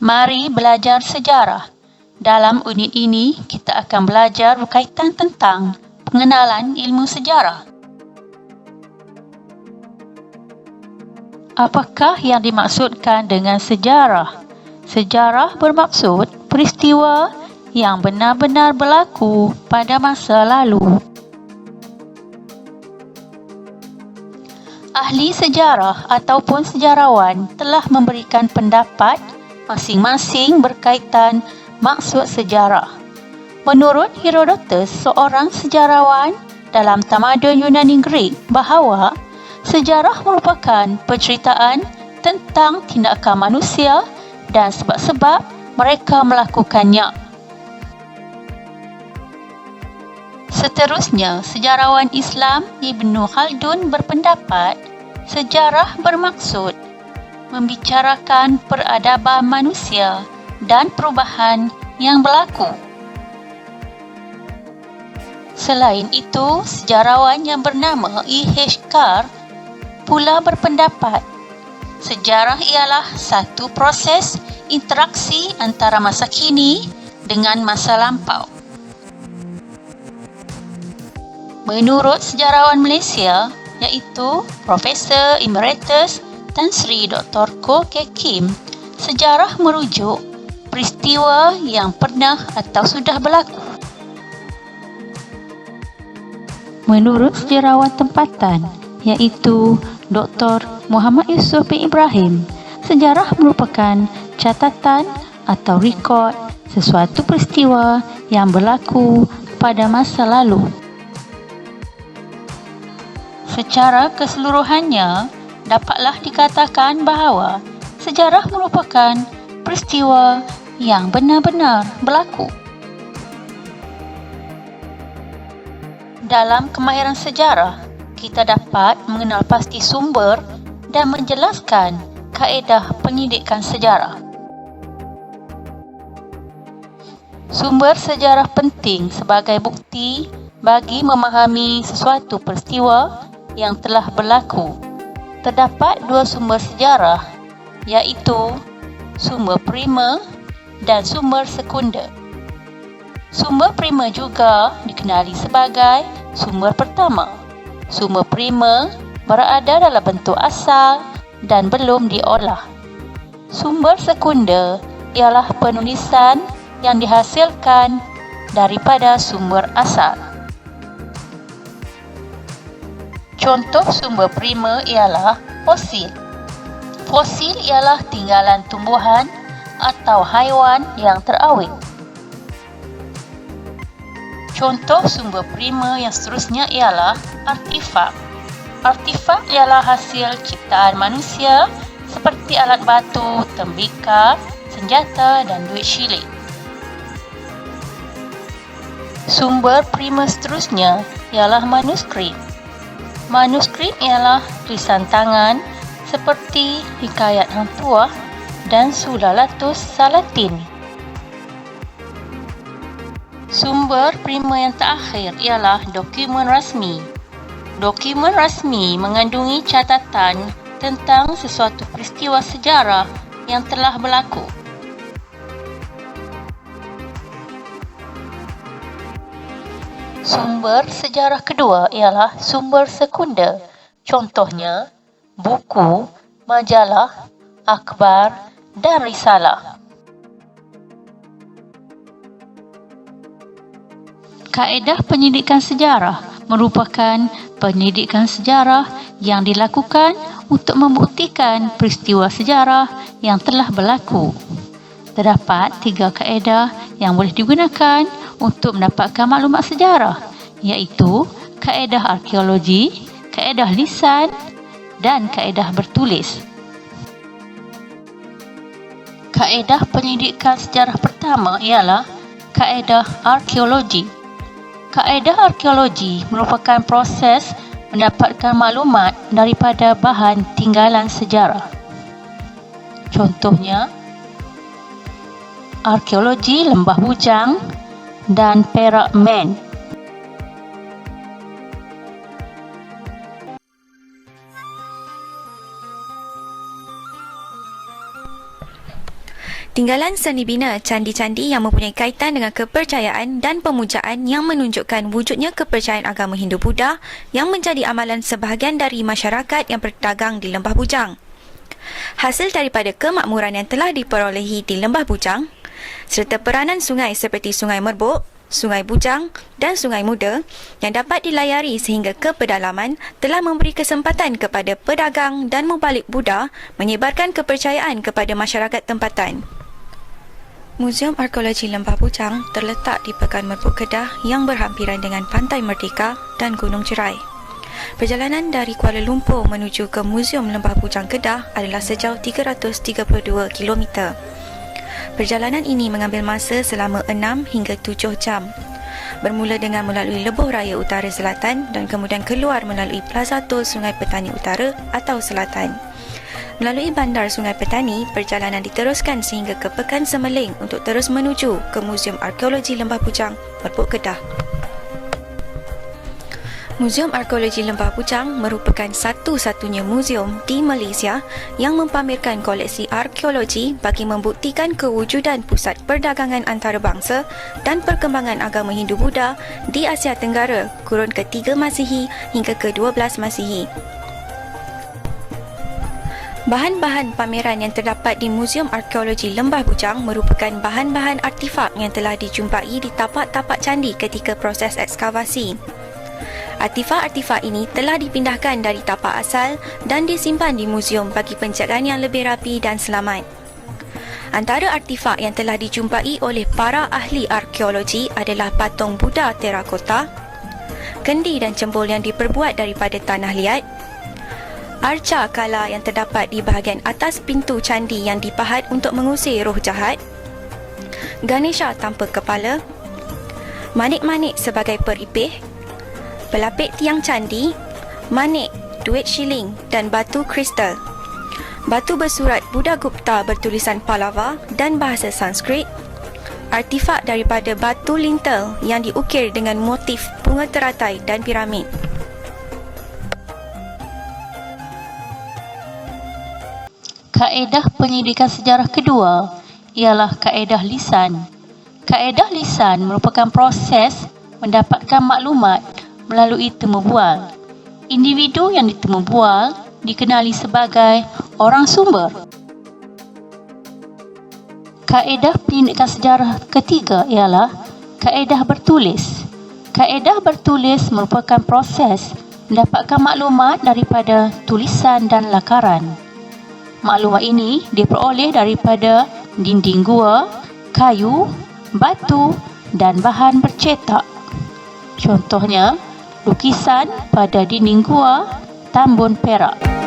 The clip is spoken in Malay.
Mari belajar sejarah. Dalam unit ini, kita akan belajar berkaitan tentang pengenalan ilmu sejarah. Apakah yang dimaksudkan dengan sejarah? Sejarah bermaksud peristiwa yang benar-benar berlaku pada masa lalu. Ahli sejarah ataupun sejarawan telah memberikan pendapat masing-masing berkaitan maksud sejarah. Menurut Herodotus, seorang sejarawan dalam tamadun Yunani Greek, bahawa sejarah merupakan penceritaan tentang tindakan manusia dan sebab-sebab mereka melakukannya. Seterusnya, sejarawan Islam Ibnu Khaldun berpendapat sejarah bermaksud membicarakan peradaban manusia dan perubahan yang berlaku. Selain itu, sejarawan yang bernama E.H. Carr pula berpendapat sejarah ialah satu proses interaksi antara masa kini dengan masa lampau. Menurut sejarawan Malaysia, iaitu Profesor Emeritus Tan Sri Dr. Koh Kek Kim, sejarah merujuk peristiwa yang pernah atau sudah berlaku. Menurut sejarawan tempatan, iaitu Dr. Muhammad Yusuf bin Ibrahim, sejarah merupakan catatan atau rekod sesuatu peristiwa yang berlaku pada masa lalu. Secara keseluruhannya, dapatlah dikatakan bahawa sejarah merupakan peristiwa yang benar-benar berlaku. Dalam kemahiran sejarah, kita dapat mengenal pasti sumber dan menjelaskan kaedah penyidikan sejarah. Sumber sejarah penting sebagai bukti bagi memahami sesuatu peristiwa yang telah berlaku. Terdapat dua sumber sejarah, iaitu sumber primer dan sumber sekunder. Sumber primer juga dikenali sebagai sumber pertama. Sumber primer berada dalam bentuk asal dan belum diolah. Sumber sekunder ialah penulisan yang dihasilkan daripada sumber asal. Contoh sumber primer ialah fosil. Fosil ialah tinggalan tumbuhan atau haiwan yang terawet. Contoh sumber primer yang seterusnya ialah artifak. Artifak ialah hasil ciptaan manusia seperti alat batu, tembikar, senjata dan duit syilik. Sumber primer seterusnya ialah manuskrip. Manuskrip ialah tulisan tangan seperti Hikayat Hang Tuah dan Sulalatus Salatin. Sumber primer yang terakhir ialah dokumen rasmi. Dokumen rasmi mengandungi catatan tentang sesuatu peristiwa sejarah yang telah berlaku. Sumber sejarah kedua ialah sumber sekunder. Contohnya, buku, majalah, akhbar dan risalah. Kaedah penyidikan sejarah merupakan penyidikan sejarah yang dilakukan untuk membuktikan peristiwa sejarah yang telah berlaku. Terdapat 3 kaedah yang boleh digunakan untuk mendapatkan maklumat sejarah, iaitu kaedah arkeologi, kaedah lisan dan kaedah bertulis. Kaedah penyidikan sejarah pertama ialah kaedah arkeologi. Kaedah arkeologi merupakan proses mendapatkan maklumat daripada bahan tinggalan sejarah. Contohnya, arkeologi Lembah Bujang dan Perak Man. Tinggalan seni bina candi-candi yang mempunyai kaitan dengan kepercayaan dan pemujaan yang menunjukkan wujudnya kepercayaan agama Hindu-Buddha yang menjadi amalan sebahagian dari masyarakat yang berdagang di Lembah Bujang. Hasil daripada kemakmuran yang telah diperolehi di Lembah Bujang, serta peranan sungai seperti Sungai Merbuk, Sungai Bujang dan Sungai Muda yang dapat dilayari sehingga ke pedalaman telah memberi kesempatan kepada pedagang dan mubalik Buddha menyebarkan kepercayaan kepada masyarakat tempatan. Muzium Arkeologi Lembah Bujang terletak di Pekan Merbuk Kedah yang berhampiran dengan Pantai Merdeka dan Gunung Cerai. Perjalanan dari Kuala Lumpur menuju ke Muzium Lembah Bujang Kedah adalah sejauh 332 km. Perjalanan ini mengambil masa selama 6 hingga 7 jam. Bermula dengan melalui Lebuh Raya Utara Selatan dan kemudian keluar melalui Plaza Tol Sungai Petani Utara atau Selatan. Melalui Bandar Sungai Petani, perjalanan diteruskan sehingga ke Pekan Semeling untuk terus menuju ke Muzium Arkeologi Lembah Bujang, Merbuk Kedah. Muzium Arkeologi Lembah Bujang merupakan satu-satunya muzium di Malaysia yang mempamerkan koleksi arkeologi bagi membuktikan kewujudan pusat perdagangan antarabangsa dan perkembangan agama Hindu-Buddha di Asia Tenggara kurun ke-3 Masihi hingga ke-12 Masihi. Bahan-bahan pameran yang terdapat di Muzium Arkeologi Lembah Bujang merupakan bahan-bahan artifak yang telah dijumpai di tapak-tapak candi ketika proses ekskavasi. Artifak-artifak ini telah dipindahkan dari tapak asal dan disimpan di muzium bagi penjagaan yang lebih rapi dan selamat. Antara artifak yang telah dijumpai oleh para ahli arkeologi adalah patung Buddha terakota, kendi dan cembul yang diperbuat daripada tanah liat, arca kala yang terdapat di bahagian atas pintu candi yang dipahat untuk mengusir roh jahat, Ganesha tanpa kepala, manik-manik sebagai peripih, pelapik tiang candi, manik, duit shilling dan batu kristal. Batu bersurat Buddha Gupta bertulisan Pallava dan bahasa Sanskrit. Artifak daripada batu lintel yang diukir dengan motif bunga teratai dan piramid. Kaedah penyelidikan sejarah kedua ialah kaedah lisan. Kaedah lisan merupakan proses mendapatkan maklumat melalui temu bual. Individu yang ditemu bual dikenali sebagai orang sumber. Kaedah penyelidikan sejarah ketiga ialah kaedah bertulis. Kaedah bertulis merupakan proses mendapatkan maklumat daripada tulisan dan lakaran. Maklumat ini diperoleh daripada dinding gua, kayu, batu dan bahan bercetak. Contohnya, lukisan pada dinding gua Tambun Perak.